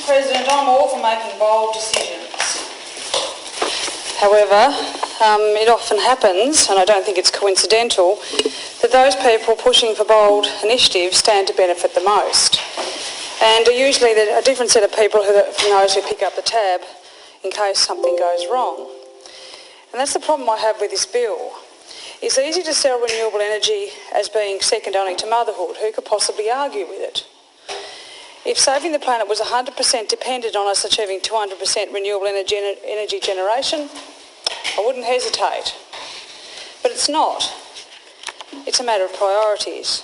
President, I'm all for making bold decisions. However, it often happens, and I don't think it's coincidental, that those people pushing for bold initiatives stand to benefit the most. And are usually a different set of people from those who pick up the tab in case something goes wrong. And that's the problem I have with this bill. It's easy to sell renewable energy as being second only to motherhood. Who could possibly argue with it? If saving the planet was 100% dependent on us achieving 200% renewable energy generation, I wouldn't hesitate. But it's not. It's a matter of priorities.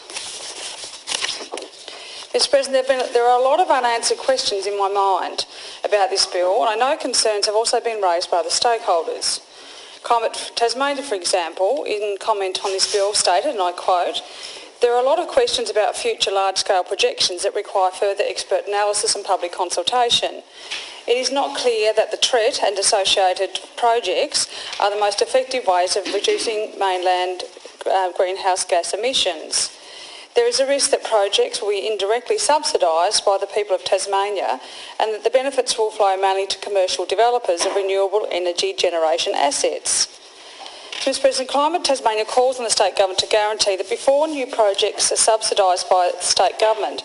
Mr. President, there are a lot of unanswered questions in my mind about this bill, and I know concerns have also been raised by the stakeholders. Climate Tasmania, for example, in comment on this bill stated, and I quote, "There are a lot of questions about future large-scale projections that require further expert analysis and public consultation. It is not clear that the TRET and associated projects are the most effective ways of reducing mainland greenhouse gas emissions. There is a risk that projects will be indirectly subsidised by the people of Tasmania and that the benefits will flow mainly to commercial developers of renewable energy generation assets." Mr. President, Climate Tasmania calls on the state government to guarantee that before new projects are subsidised by the state government,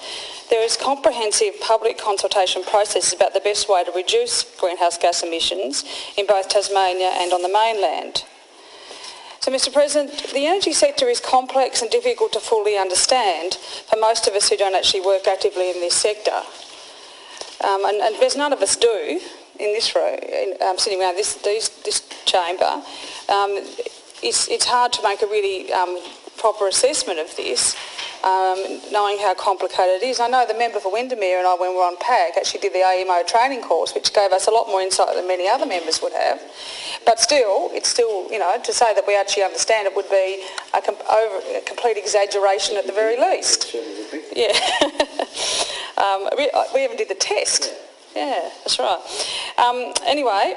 there is comprehensive public consultation processes about the best way to reduce greenhouse gas emissions in both Tasmania and on the mainland. So, Mr. President, the energy sector is complex and difficult to fully understand for most of us who don't actually work actively in this sector. And there's none of us do in this room, sitting around this chamber. It's hard to make a really proper assessment of this, knowing how complicated it is. I know the member for Windermere and I, when we were on PAC, actually did the AMO training course, which gave us a lot more insight than many other members would have. But still, to say that we actually understand it would be a complete exaggeration at the very least. Yeah. We even did the test. Yeah, that's right. Anyway,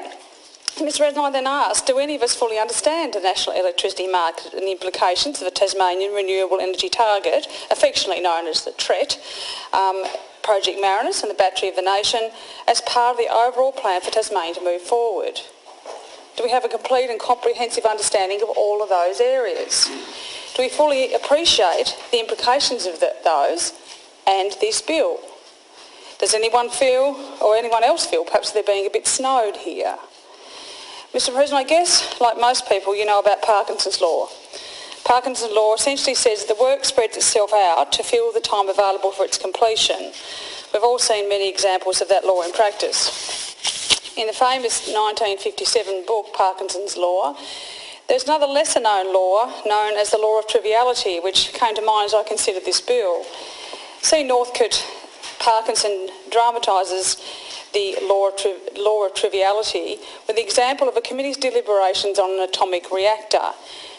Mr. President, I then asked, do any of us fully understand the national electricity market and the implications of the Tasmanian Renewable Energy Target, affectionately known as the TRET, Project Marinus and the Battery of the Nation, as part of the overall plan for Tasmania to move forward? Do we have a complete and comprehensive understanding of all of those areas? Do we fully appreciate the implications of those and this bill? Does anyone feel, or anyone else feel, perhaps they're being a bit snowed here? Mr. President, I guess, like most people, you know about Parkinson's law. Parkinson's law essentially says that the work spreads itself out to fill the time available for its completion. We've all seen many examples of that law in practice. In the famous 1957 book, Parkinson's Law, there's another lesser-known law known as the law of triviality, which came to mind as I considered this bill. C. Northcote Parkinson dramatises the law of triviality with the example of a committee's deliberations on an atomic reactor,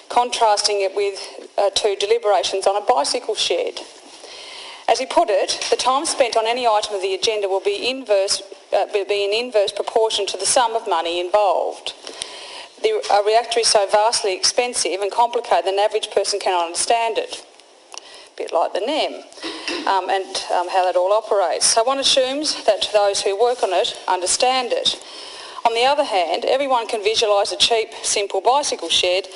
contrasting it with two deliberations on a bicycle shed. As he put it, the time spent on any item of the agenda will be in inverse proportion to the sum of money involved. A reactor is so vastly expensive and complicated that an average person cannot understand it. A bit like the NEM and how that all operates. So one assumes that those who work on it understand it. On the other hand, everyone can visualise a cheap, simple bicycle shed,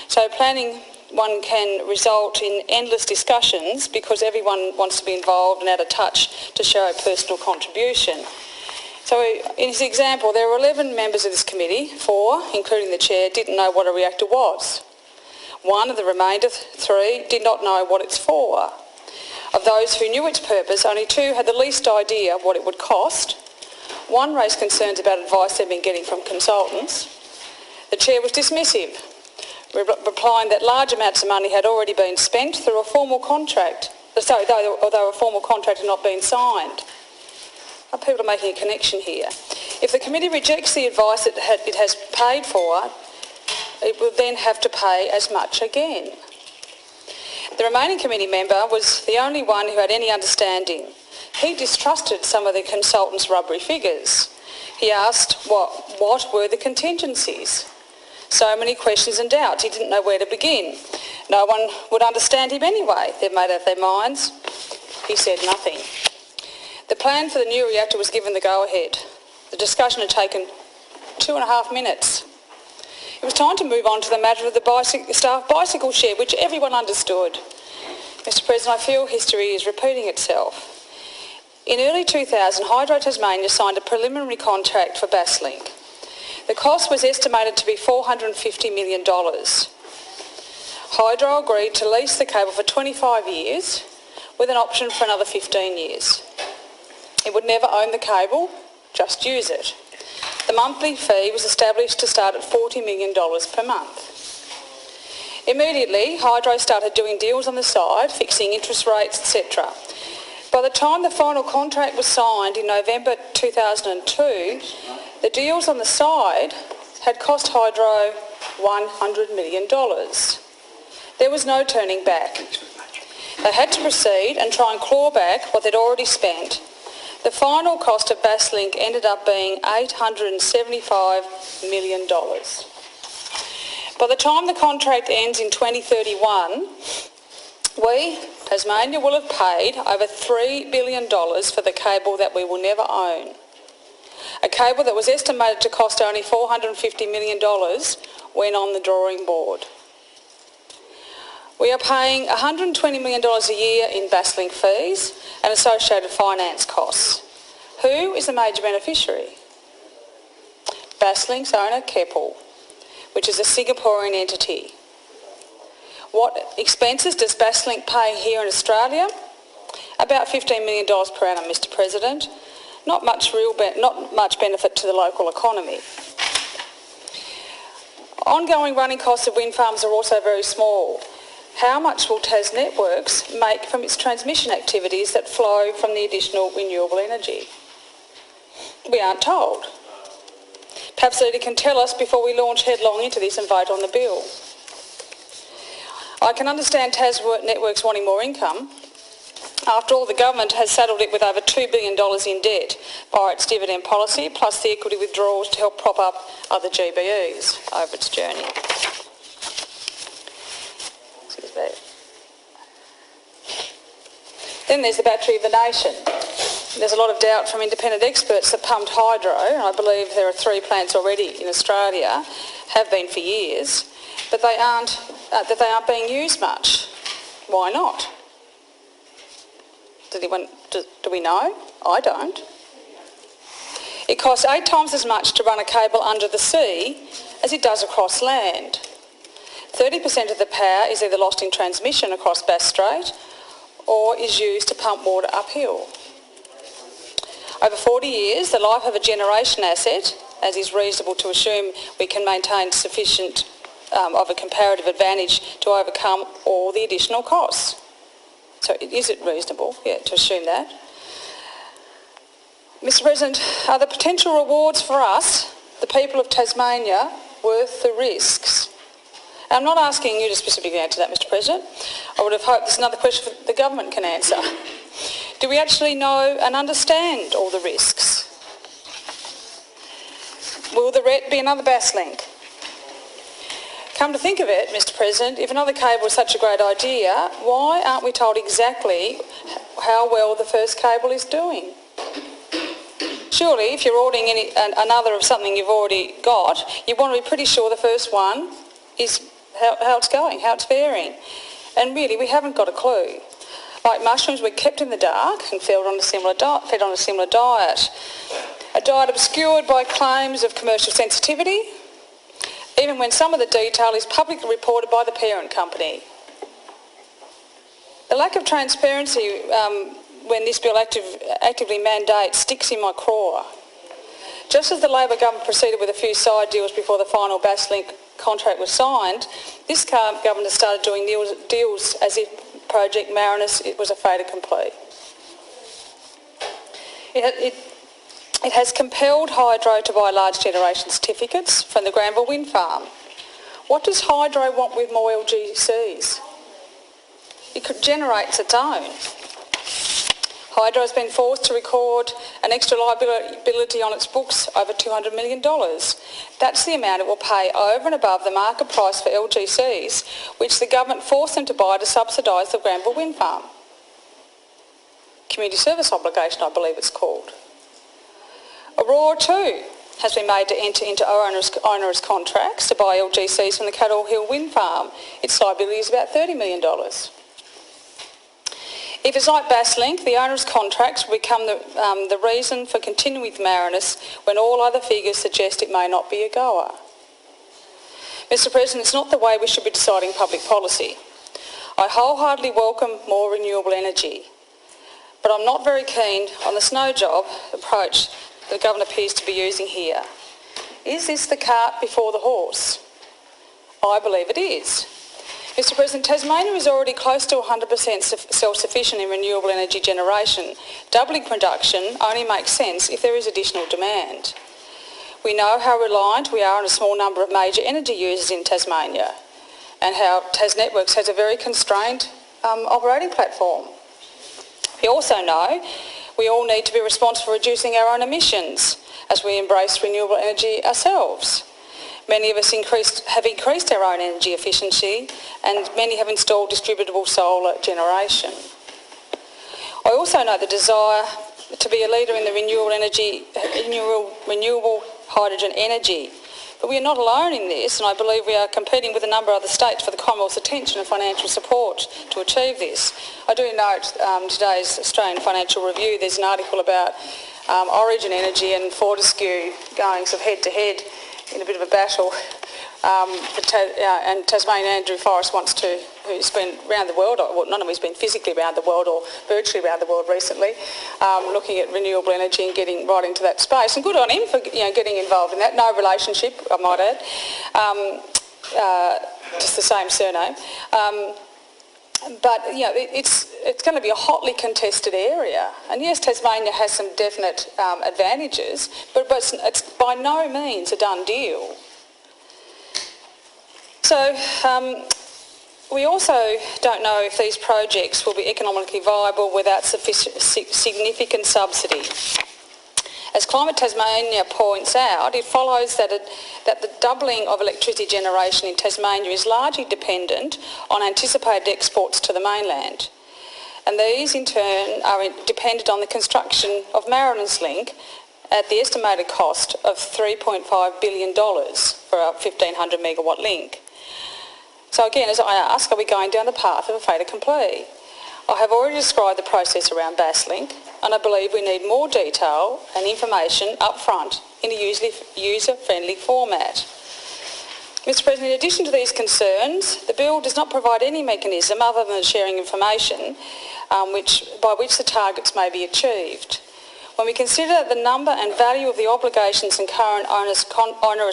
so planning one can result in endless discussions because everyone wants to be involved and add a touch to show personal contribution. So in his example, there were 11 members of this committee. 4, including the chair, didn't know what a reactor was. 1 of the remainder 3 did not know what it's for. Of those who knew its purpose, only 2 had the least idea of what it would cost. 1 raised concerns about advice they'd been getting from consultants. The chair was dismissive, replying that large amounts of money had already been spent through a formal contract, although a formal contract had not been signed. People are making a connection here. If the committee rejects the advice it has paid for, it will then have to pay as much again. The remaining committee member was the only one who had any understanding. He distrusted some of the consultants' rubbery figures. He asked what were the contingencies. So many questions and doubts, he didn't know where to begin. No one would understand him anyway. They've made up their minds. He said nothing. The plan for the new reactor was given the go-ahead. The discussion had taken 2.5 minutes. It was time to move on to the matter of the staff bicycle shed, which everyone understood. Mr President, I feel history is repeating itself. In early 2000, Hydro Tasmania signed a preliminary contract for Basslink. The cost was estimated to be $450 million. Hydro agreed to lease the cable for 25 years with an option for another 15 years. It would never own the cable, just use it. The monthly fee was established to start at $40 million per month. Immediately, Hydro started doing deals on the side, fixing interest rates, etc. By the time the final contract was signed in November 2002, the deals on the side had cost Hydro $100 million. There was no turning back. They had to proceed and try and claw back what they'd already spent. The final cost of Basslink ended up being $875 million. By the time the contract ends in 2031, we, Tasmania, will have paid over $3 billion for the cable that we will never own. A cable that was estimated to cost only $450 million went on the drawing board. We are paying $120 million a year in Basslink fees and associated finance costs. Who is the major beneficiary? Basslink's owner, Keppel, which is a Singaporean entity. What expenses does Basslink pay here in Australia? About $15 million per annum, Mr President. Not much benefit to the local economy. Ongoing running costs of wind farms are also very small. How much will Tas Networks make from its transmission activities that flow from the additional renewable energy? We aren't told. Perhaps the leader can tell us before we launch headlong into this and vote on the bill. I can understand Tas Networks wanting more income. After all, the government has saddled it with over $2 billion in debt via its dividend policy, plus the equity withdrawals to help prop up other GBEs over its journey. Then there's the battery of the nation. There's a lot of doubt from independent experts that pumped hydro, and I believe there are 3 plants already in Australia, have been for years, but they aren't being used much. Why not? Do we know? I don't. It costs 8 times as much to run a cable under the sea as it does across land. 30% of the power is either lost in transmission across Bass Strait or is used to pump water uphill. Over 40 years, the life of a generation asset, as is reasonable to assume we can maintain sufficient of a comparative advantage to overcome all the additional costs. So is it reasonable, to assume that? Mr President, are the potential rewards for us, the people of Tasmania, worth the risks? I'm not asking you to specifically answer that, Mr President. I would have hoped there's another question the government can answer. Do we actually know and understand all the risks? Will the RET be another Basslink? Come to think of it, Mr President, if another cable is such a great idea, why aren't we told exactly how well the first cable is doing? Surely, if you're ordering another of something you've already got, you want to be pretty sure the first one is how it's going, how it's faring. And really, we haven't got a clue. Like mushrooms, we're kept in the dark and fed on a similar diet. A diet obscured by claims of commercial sensitivity, even when some of the detail is publicly reported by the parent company. The lack of transparency when this bill actively mandates sticks in my craw. Just as the Labor government proceeded with a few side deals before the final Basslink contract was signed, this government has started doing deals as if Project Marinus was a fait accompli. It has compelled Hydro to buy large generation certificates from the Granville wind farm. What does Hydro want with more LGCs? It generates its own. Hydro has been forced to record an extra liability on its books over $200 million. That's the amount it will pay over and above the market price for LGCs, which the government forced them to buy to subsidise the Granville wind farm. community service obligation, I believe it's called. Aurora too has been made to enter into onerous contracts to buy LGCs from the Cattle Hill Wind Farm. Its liability is about $30 million. If it's like Basslink, the onerous contracts will become the reason for continuing with Marinus when all other figures suggest it may not be a goer. Mr President, it's not the way we should be deciding public policy. I wholeheartedly welcome more renewable energy, but I'm not very keen on the snow job approach the government appears to be using here. Is this the cart before the horse? I believe it is. Mr President, Tasmania is already close to 100% self-sufficient in renewable energy generation. Doubling production only makes sense if there is additional demand. We know how reliant we are on a small number of major energy users in Tasmania and how TasNetworks has a very constrained operating platform. We also know we all need to be responsible for reducing our own emissions as we embrace renewable energy ourselves. Many of us have increased our own energy efficiency and many have installed distributable solar generation. I also know the desire to be a leader in the renewable hydrogen energy. But we are not alone in this, and I believe we are competing with a number of other states for the Commonwealth's attention and financial support to achieve this. I do note today's Australian Financial Review, there's an article about Origin Energy and Fortescue going sort of head-to-head in a bit of a battle. And Tasmanian Andrew Forrest who's been around the world, well, none of he's been physically around the world or virtually around the world recently, looking at renewable energy and getting right into that space. And good on him for getting involved in that. No relationship, I might add, just the same surname. But it's going to be a hotly contested area. And yes, Tasmania has some definite advantages, but it's by no means a done deal. So we also don't know if these projects will be economically viable without significant subsidy. As Climate Tasmania points out, it follows that the doubling of electricity generation in Tasmania is largely dependent on anticipated exports to the mainland. And these in turn are dependent on the construction of Marinus Link at the estimated cost of $3.5 billion for a 1,500 megawatt link. So again, as I ask, are we going down the path of a fait accompli? I have already described the process around Basslink, and I believe we need more detail and information up front in a user-friendly format. Mr President, in addition to these concerns, the bill does not provide any mechanism other than sharing information by which the targets may be achieved. When we consider the number and value of the obligations and current onerous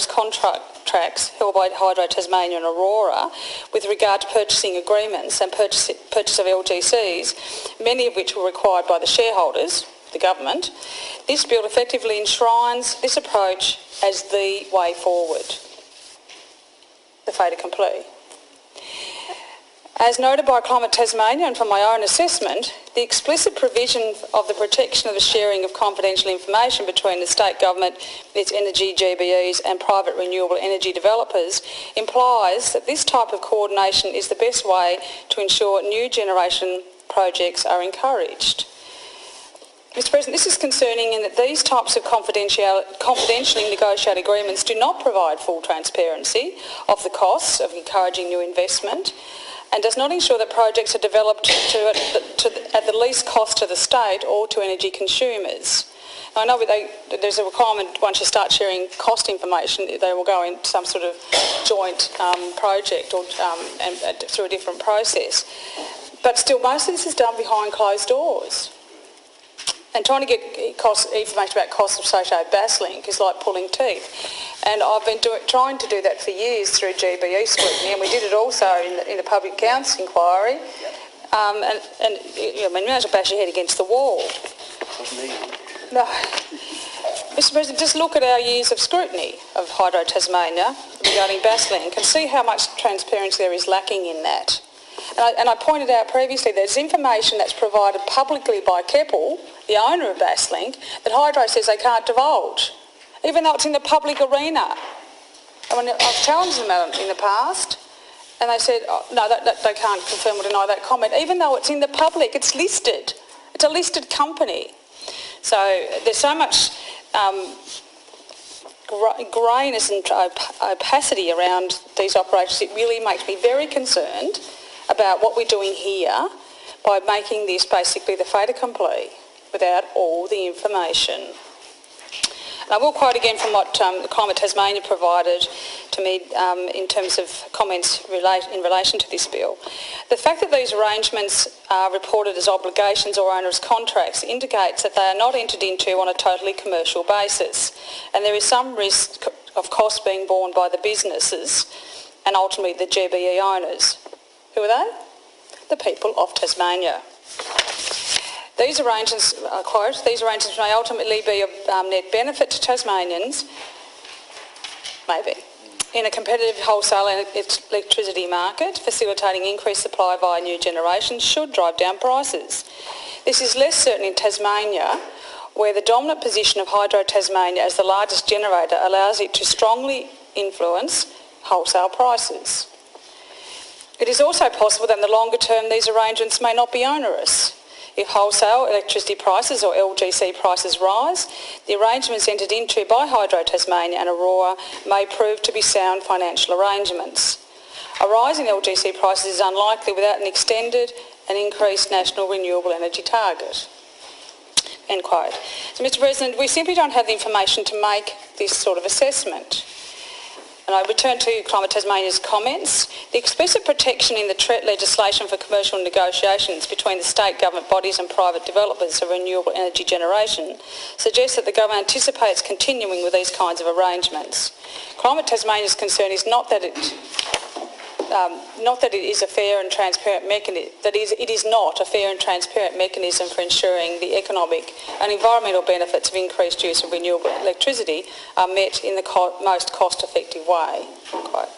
contracts held by Hydro Tasmania and Aurora with regard to purchasing agreements and purchase of LGCs, many of which were required by the shareholders, the government, this bill effectively enshrines this approach as the way forward, the fait accompli. As noted by Climate Tasmania and from my own assessment, the explicit provision of the protection of the sharing of confidential information between the state government, its energy GBEs and private renewable energy developers implies that this type of coordination is the best way to ensure new generation projects are encouraged. Mr President, this is concerning in that these types of confidentially negotiated agreements do not provide full transparency of the costs of encouraging new investment and does not ensure that projects are developed at the least cost to the state or to energy consumers. I know there's a requirement once you start sharing cost information, they will go into some sort of joint project or through a different process. But still, most of this is done behind closed doors. And trying to get information about costs associated with Basslink is like pulling teeth. And I've been trying to do that for years through GBE scrutiny, and we did it also in the public accounts inquiry. You may as well bash your head against the wall. No. Mr President, just look at our years of scrutiny of Hydro Tasmania regarding Basslink and see how much transparency there is lacking in that. And I pointed out previously there's information that's provided publicly by Keppel, the owner of Basslink, that Hydro says they can't divulge, even though it's in the public arena. And I've challenged them in the past, and they said, oh, no, they can't confirm or deny that comment, even though it's in the public, it's listed It's a listed company. So there's so much greyness and opacity around these operations. It really makes me very concerned about what we're doing here by making this basically the fait accompli without all the information. And I will quote again from what Climate Tasmania provided to me in terms of comments in relation to this bill. The fact that these arrangements are reported as obligations or onerous contracts indicates that they are not entered into on a totally commercial basis, and there is some risk of costs being borne by the businesses and ultimately the GBE owners. Who are they? The people of Tasmania. These arrangements, I quote, these arrangements may ultimately be of net benefit to Tasmanians, maybe, in a competitive wholesale electricity market, facilitating increased supply via new generations should drive down prices. This is less certain in Tasmania, where the dominant position of Hydro Tasmania as the largest generator allows it to strongly influence wholesale prices. It is also possible that in the longer term these arrangements may not be onerous. If wholesale electricity prices or LGC prices rise, the arrangements entered into by Hydro Tasmania and Aurora may prove to be sound financial arrangements. A rise in LGC prices is unlikely without an extended and increased national renewable energy target. End quote. So, Mr President, we simply don't have the information to make this sort of assessment. And I return to Climate Tasmania's comments. The explicit protection in the TRET legislation for commercial negotiations between the state government bodies and private developers of renewable energy generation suggests that the government anticipates continuing with these kinds of arrangements. Climate Tasmania's concern is not that it is a fair and transparent mechanism. It is not a fair and transparent mechanism for ensuring the economic and environmental benefits of increased use of renewable electricity are met in the most cost-effective way. Quote.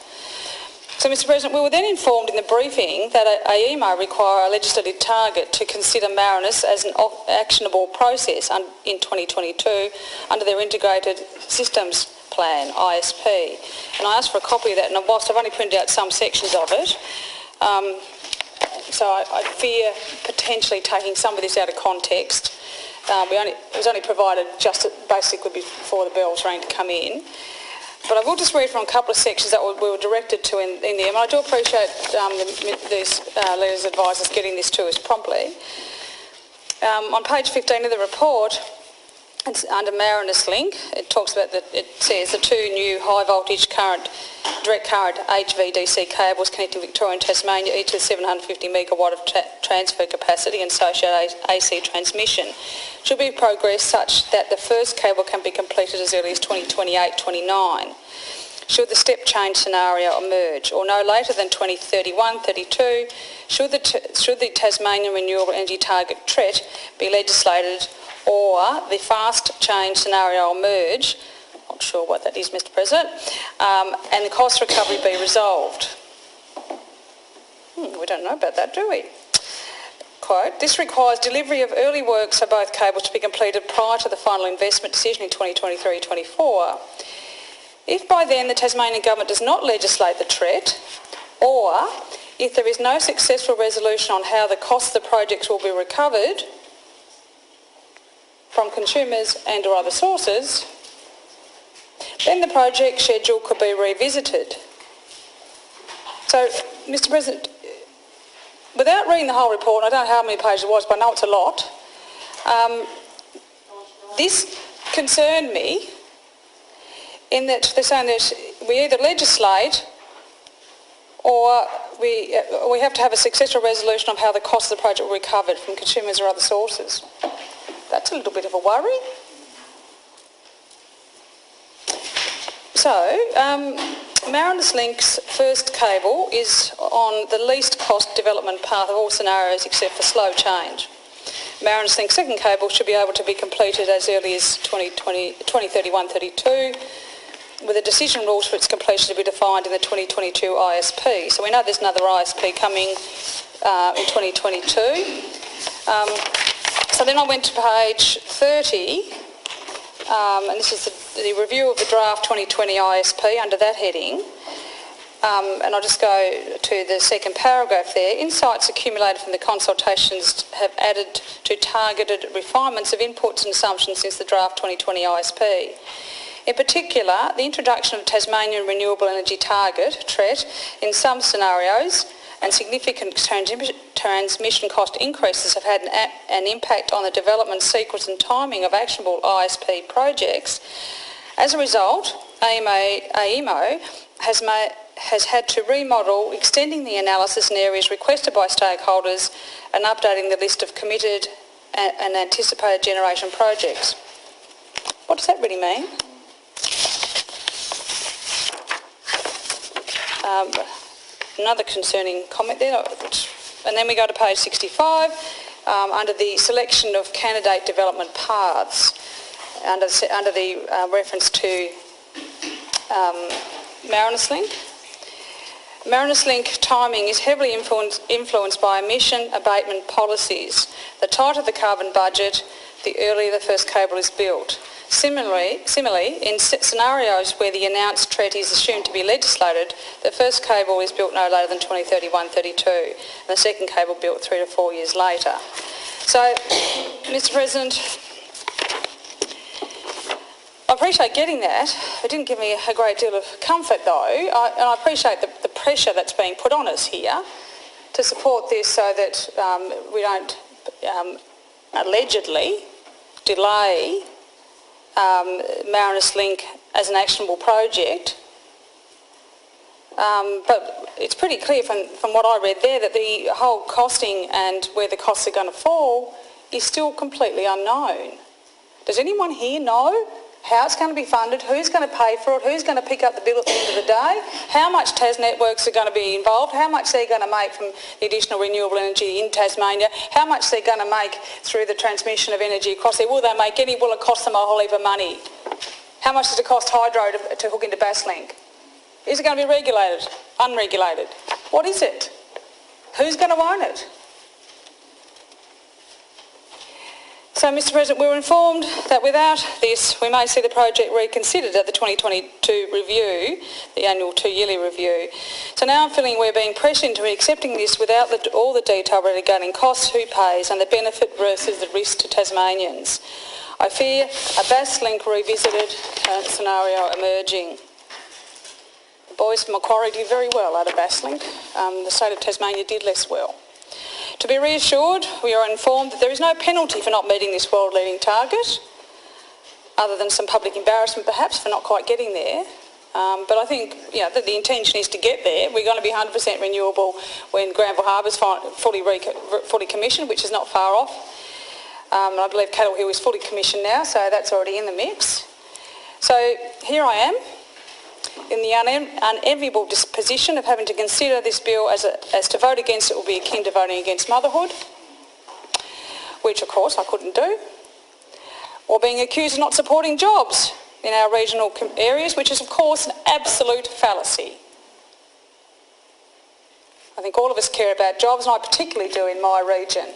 So, Mr President, we were then informed in the briefing that AEMO require a legislative target to consider Marinus as an actionable process in 2022 under their Integrated Systems Plan, ISP. And I asked for a copy of that, and whilst I've only printed out some sections of it, so I fear potentially taking some of this out of context. It was only provided just basically before the bells rang to come in. But I will just read from a couple of sections that we were directed to in there, and I do appreciate these letters advisors getting this to us promptly. On page 15 of the report, it's under Marinus link. It talks about that. It says the two new high voltage direct current HVDC cables connecting Victoria and Tasmania, each with 750 megawatt of transfer capacity and associated AC transmission, should be progressed such that the first cable can be completed as early as 2028-29. Should the step change scenario emerge, or no later than 2031-32, should the Tasmanian Renewable Energy Target TRET be legislated, or the fast change scenario emerge, not sure what that is, Mr President, and the cost recovery be resolved. We don't know about that, do we? Quote, this requires delivery of early works for both cables to be completed prior to the final investment decision in 2023-24. If by then the Tasmanian Government does not legislate the TRET, or if there is no successful resolution on how the costs of the projects will be recovered from consumers and or other sources, then the project schedule could be revisited. So, Mr President, without reading the whole report, and I don't know how many pages it was, but I know it's a lot, this concerned me in that they're saying that we either legislate or we have to have a successful resolution of how the cost of the project will be recovered from consumers or other sources. That's a little bit of a worry. So, Marinus Link's first cable is on the least cost development path of all scenarios except for slow change. Marinus Link's second cable should be able to be completed as early as 2031-32, with the decision rules for its completion to be defined in the 2022 ISP. So we know there's another ISP coming in 2022. So then I went to page 30, and this is the review of the draft 2020 ISP under that heading. and I'll just go to the second paragraph there. Insights accumulated from the consultations have added to targeted refinements of inputs and assumptions since the draft 2020 ISP. In particular, the introduction of Tasmanian Renewable Energy Target, TRET, in some scenarios and significant transmission cost increases have had an impact on the development sequence and timing of actionable ISP projects. As a result, AEMO has had to remodel, extending the analysis in areas requested by stakeholders and updating the list of committed and anticipated generation projects. What does that really mean? Another concerning comment there, and then we go to page 65 under the selection of candidate development paths, under the reference to Marinus Link. Marinus Link timing is heavily influenced by emission abatement policies. The tighter the carbon budget, the earlier the first cable is built. Similarly, in scenarios where the announced TRET is assumed to be legislated, the first cable is built no later than 2031-32 and the second cable built 3 to 4 years later. So, Mr President, I appreciate getting that. It didn't give me a great deal of comfort though, and I appreciate the pressure that's being put on us here to support this so that we don't allegedly delay Marinus Link as an actionable project, but it's pretty clear from what I read there that the whole costing and where the costs are going to fall is still completely unknown. Does anyone here know how it's going to be funded, who's going to pay for it, who's going to pick up the bill at the end of the day, how much Tas networks are going to be involved, how much they're going to make from the additional renewable energy in Tasmania, how much they're going to make through the transmission of energy across there? Will they make any? Will it cost them a whole heap of money? How much does it cost Hydro to hook into Basslink? Is it going to be regulated, unregulated? What is it? Who's going to own it? So, Mr President, we were informed that without this, we may see the project reconsidered at the 2022 review, the annual 2-yearly review. So now I'm feeling we're being pressured into accepting this without all the detail regarding costs, who pays, and the benefit versus the risk to Tasmanians. I fear a Basslink revisited scenario emerging. The boys from Macquarie did very well out of Basslink. The state of Tasmania did less well. To be reassured, we are informed that there is no penalty for not meeting this world-leading target, other than some public embarrassment perhaps for not quite getting there. But I think that the intention is to get there. We're going to be 100% renewable when Granville Harbour's fully commissioned, which is not far off. And I believe Cattle Hill is fully commissioned now, so that's already in the mix. So here I am, in the unenviable position of having to consider this bill as to vote against it will be akin to voting against motherhood, which of course I couldn't do, or being accused of not supporting jobs in our regional areas, which is of course an absolute fallacy. I think all of us care about jobs, and I particularly do in my region.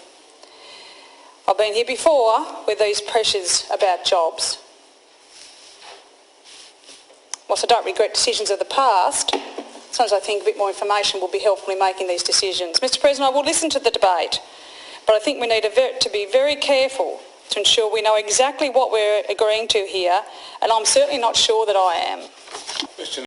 I've been here before with these pressures about jobs. Whilst I don't regret decisions of the past, sometimes I think a bit more information will be helpful in making these decisions. Mr President, I will listen to the debate, but I think we need to be very careful to ensure we know exactly what we're agreeing to here, and I'm certainly not sure that I am.